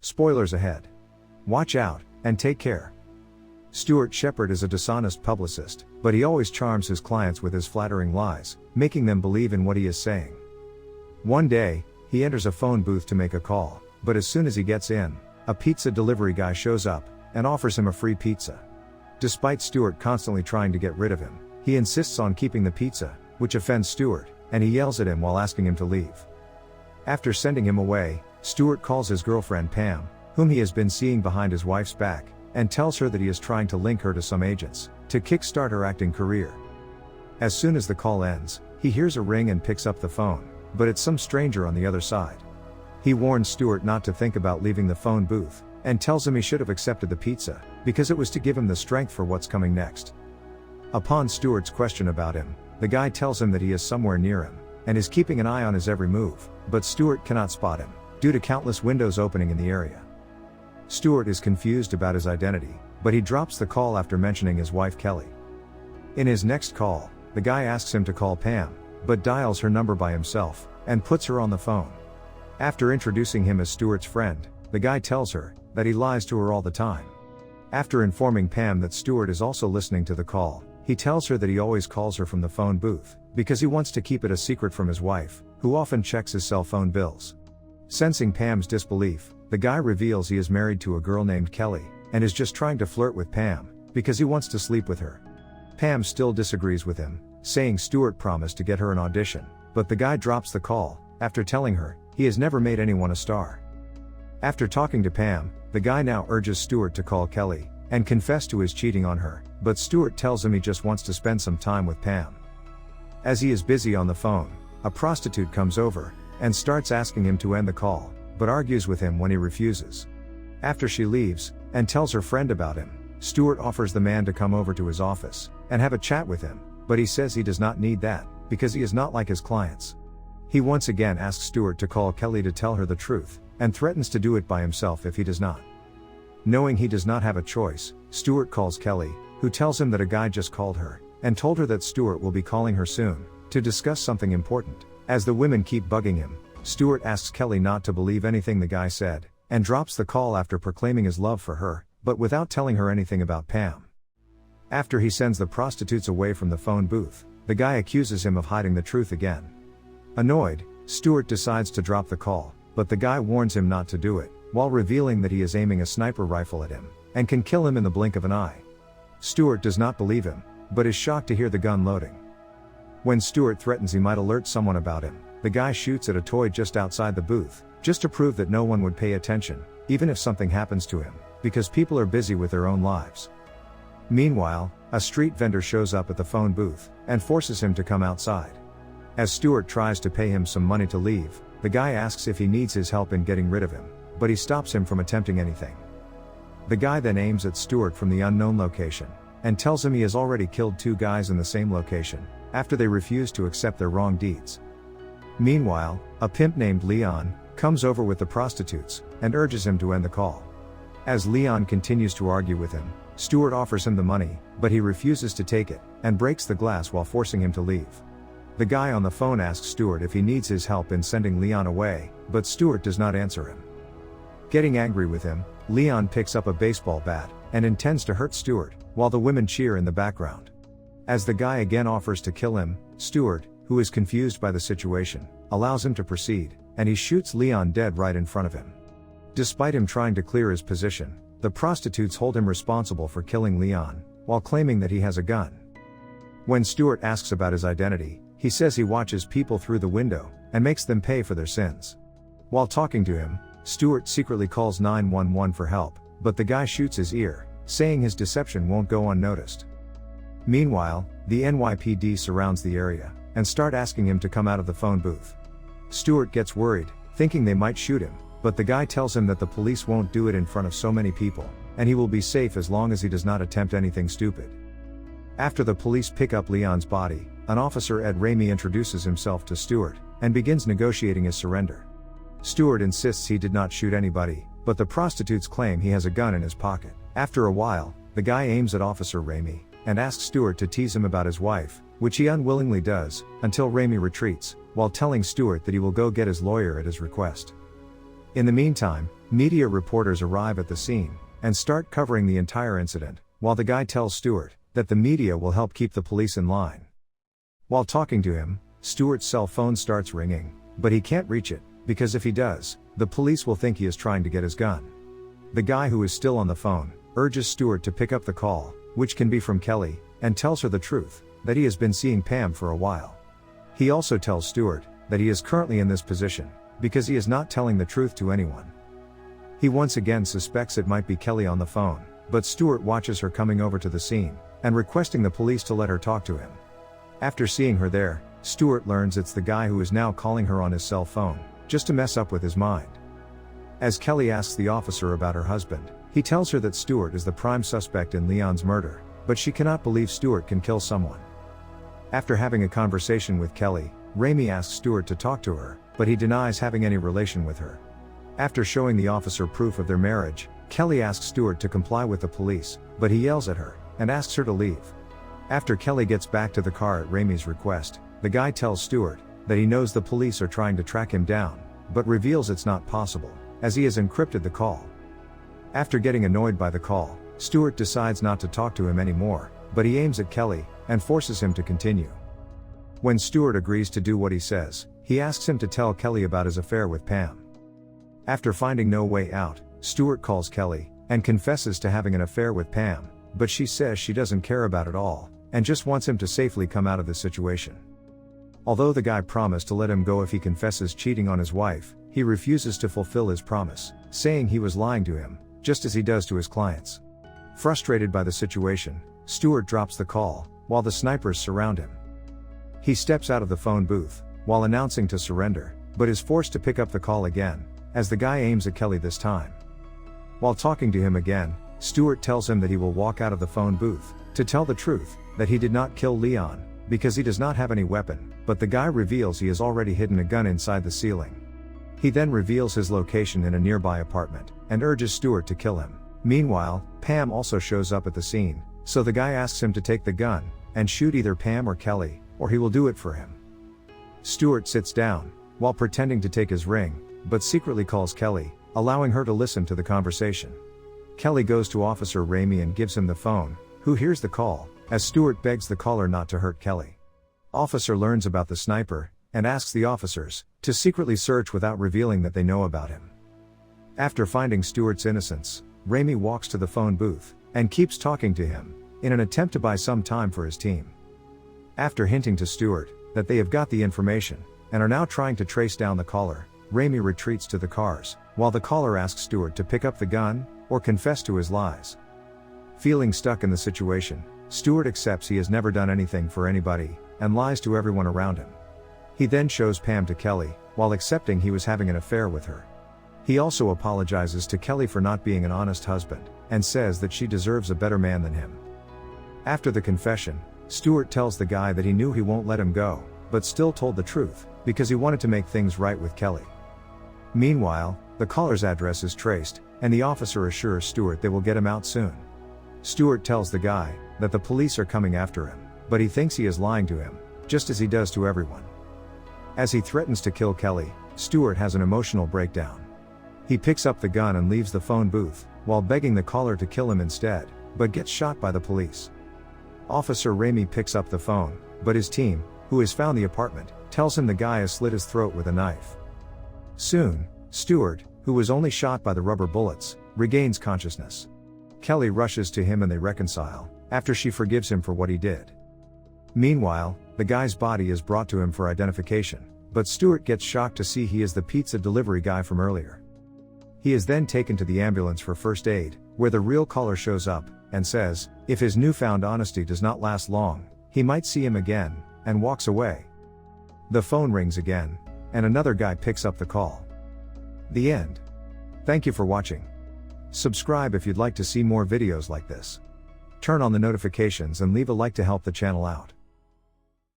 Spoilers ahead. Watch out, and take care. Stuart Shepard is a dishonest publicist, but he always charms his clients with his flattering lies, making them believe in what he is saying. One day, he enters a phone booth to make a call, but as soon as he gets in, a pizza delivery guy shows up and offers him a free pizza. Despite Stuart constantly trying to get rid of him, he insists on keeping the pizza, which offends Stuart, and he yells at him while asking him to leave. After sending him away, Stuart calls his girlfriend Pam, whom he has been seeing behind his wife's back, and tells her that he is trying to link her to some agents, to kickstart her acting career. As soon as the call ends, he hears a ring and picks up the phone, but it's some stranger on the other side. He warns Stuart not to think about leaving the phone booth, and tells him he should have accepted the pizza, because it was to give him the strength for what's coming next. Upon Stuart's question about him, the guy tells him that he is somewhere near him, and is keeping an eye on his every move, but Stuart cannot spot him, due to countless windows opening in the area. Stuart is confused about his identity, but he drops the call after mentioning his wife Kelly. In his next call, the guy asks him to call Pam, but dials her number by himself, and puts her on the phone. After introducing him as Stuart's friend, the guy tells her that he lies to her all the time. After informing Pam that Stuart is also listening to the call, he tells her that he always calls her from the phone booth, because he wants to keep it a secret from his wife, who often checks his cell phone bills. Sensing Pam's disbelief, the guy reveals he is married to a girl named Kelly, and is just trying to flirt with Pam, because he wants to sleep with her. Pam still disagrees with him, saying Stuart promised to get her an audition, but the guy drops the call, after telling her he has never made anyone a star. After talking to Pam, the guy now urges Stuart to call Kelly, and confess to his cheating on her, but Stuart tells him he just wants to spend some time with Pam. As he is busy on the phone, a prostitute comes over, and starts asking him to end the call, but argues with him when he refuses. After she leaves, and tells her friend about him, Stuart offers the man to come over to his office, and have a chat with him, but he says he does not need that, because he is not like his clients. He once again asks Stuart to call Kelly to tell her the truth, and threatens to do it by himself if he does not. Knowing he does not have a choice, Stuart calls Kelly, who tells him that a guy just called her, and told her that Stuart will be calling her soon, to discuss something important. As the women keep bugging him, Stuart asks Kelly not to believe anything the guy said, and drops the call after proclaiming his love for her, but without telling her anything about Pam. After he sends the prostitutes away from the phone booth, the guy accuses him of hiding the truth again. Annoyed, Stuart decides to drop the call, but the guy warns him not to do it, while revealing that he is aiming a sniper rifle at him, and can kill him in the blink of an eye. Stuart does not believe him, but is shocked to hear the gun loading. When Stuart threatens he might alert someone about him, the guy shoots at a toy just outside the booth, just to prove that no one would pay attention, even if something happens to him, because people are busy with their own lives. Meanwhile, a street vendor shows up at the phone booth, and forces him to come outside. As Stuart tries to pay him some money to leave, the guy asks if he needs his help in getting rid of him, but he stops him from attempting anything. The guy then aims at Stuart from the unknown location, and tells him he has already killed 2 guys in the same location, after they refuse to accept their wrong deeds. Meanwhile, a pimp named Leon comes over with the prostitutes, and urges him to end the call. As Leon continues to argue with him, Stuart offers him the money, but he refuses to take it, and breaks the glass while forcing him to leave. The guy on the phone asks Stuart if he needs his help in sending Leon away, but Stuart does not answer him. Getting angry with him, Leon picks up a baseball bat, and intends to hurt Stuart, while the women cheer in the background. As the guy again offers to kill him, Stuart, who is confused by the situation, allows him to proceed, and he shoots Leon dead right in front of him. Despite him trying to clear his position, the prostitutes hold him responsible for killing Leon, while claiming that he has a gun. When Stuart asks about his identity, he says he watches people through the window, and makes them pay for their sins. While talking to him, Stuart secretly calls 911 for help, but the guy shoots his ear, saying his deception won't go unnoticed. Meanwhile, the NYPD surrounds the area, and start asking him to come out of the phone booth. Stuart gets worried, thinking they might shoot him, but the guy tells him that the police won't do it in front of so many people, and he will be safe as long as he does not attempt anything stupid. After the police pick up Leon's body, an officer Ed Ramey introduces himself to Stuart, and begins negotiating his surrender. Stuart insists he did not shoot anybody, but the prostitutes claim he has a gun in his pocket. After a while, the guy aims at Officer Ramey, and asks Stuart to tease him about his wife, which he unwillingly does, until Ramey retreats, while telling Stuart that he will go get his lawyer at his request. In the meantime, Media reporters arrive at the scene and start covering the entire incident, while the guy tells Stewart that the media will help keep the police in line. While talking to him, Stewart's cell phone starts ringing, but he can't reach it, because if he does, the police will think he is trying to get his gun. The guy who is still on the phone urges Stewart to pick up the call, which can be from Kelly, and tells her the truth, that he has been seeing Pam for a while. He also tells Stewart that he is currently in this position because he is not telling the truth to anyone. He once again suspects it might be Kelly on the phone, but Stewart watches her coming over to the scene and requesting the police to let her talk to him. After seeing her there, Stewart learns it's the guy who is now calling her on his cell phone, just to mess up with his mind. As Kelly asks the officer about her husband, he tells her that Stewart is the prime suspect in Leon's murder, but she cannot believe Stewart can kill someone. After having a conversation with Kelly, Raimi asks Stewart to talk to her, but he denies having any relation with her. After showing the officer proof of their marriage, Kelly asks Stewart to comply with the police, but he yells at her and asks her to leave. After Kelly gets back to the car at Raimi's request, the guy tells Stewart that he knows the police are trying to track him down, but reveals it's not possible, as he has encrypted the call. After getting annoyed by the call, Stewart decides not to talk to him anymore, but he aims at Kelly and forces him to continue. When Stewart agrees to do what he says, he asks him to tell Kelly about his affair with Pam. After finding no way out, Stewart calls Kelly and confesses to having an affair with Pam, but she says she doesn't care about it all and just wants him to safely come out of this situation. Although the guy promised to let him go if he confesses cheating on his wife, he refuses to fulfill his promise, saying he was lying to him, just as he does to his clients. Frustrated by the situation, Stewart drops the call, while the snipers surround him. He steps out of the phone booth, while announcing to surrender, but is forced to pick up the call again, as the guy aims at Kelly this time. While talking to him again, Stewart tells him that he will walk out of the phone booth to tell the truth, that he did not kill Leon, because he does not have any weapon, but the guy reveals he has already hidden a gun inside the ceiling. He then reveals his location in a nearby apartment, and urges Stewart to kill him. Meanwhile, Pam also shows up at the scene, so the guy asks him to take the gun and shoot either Pam or Kelly, or he will do it for him. Stewart sits down, while pretending to take his ring, but secretly calls Kelly, allowing her to listen to the conversation. Kelly goes to Officer Raimi and gives him the phone, who hears the call, as Stewart begs the caller not to hurt Kelly. Officer learns about the sniper, and asks the officers to secretly search without revealing that they know about him. After finding Stewart's innocence, Raimi walks to the phone booth, and keeps talking to him, in an attempt to buy some time for his team. After hinting to Stewart that they have got the information, and are now trying to trace down the caller, Raimi retreats to the cars, while the caller asks Stewart to pick up the gun, or confess to his lies. Feeling stuck in the situation, Stewart accepts he has never done anything for anybody, and lies to everyone around him. He then shows Pam to Kelly, while accepting he was having an affair with her. He also apologizes to Kelly for not being an honest husband, and says that she deserves a better man than him. After the confession, Stewart tells the guy that he knew he won't let him go, but still told the truth, because he wanted to make things right with Kelly. Meanwhile, the caller's address is traced, and the officer assures Stewart they will get him out soon. Stewart tells the guy that the police are coming after him, but he thinks he is lying to him, just as he does to everyone. As he threatens to kill Kelly, Stewart has an emotional breakdown. He picks up the gun and leaves the phone booth, while begging the caller to kill him instead, but gets shot by the police. Officer Raimi picks up the phone, but his team, who has found the apartment, tells him the guy has slit his throat with a knife. Soon, Stewart, who was only shot by the rubber bullets, regains consciousness. Kelly rushes to him and they reconcile, after she forgives him for what he did. Meanwhile, the guy's body is brought to him for identification, but Stewart gets shocked to see he is the pizza delivery guy from earlier. He is then taken to the ambulance for first aid, where the real caller shows up, and says, if his newfound honesty does not last long, he might see him again, and walks away. The phone rings again, and another guy picks up the call. The end. Thank you for watching. Subscribe if you'd like to see more videos like this. Turn on the notifications and leave a like to help the channel out.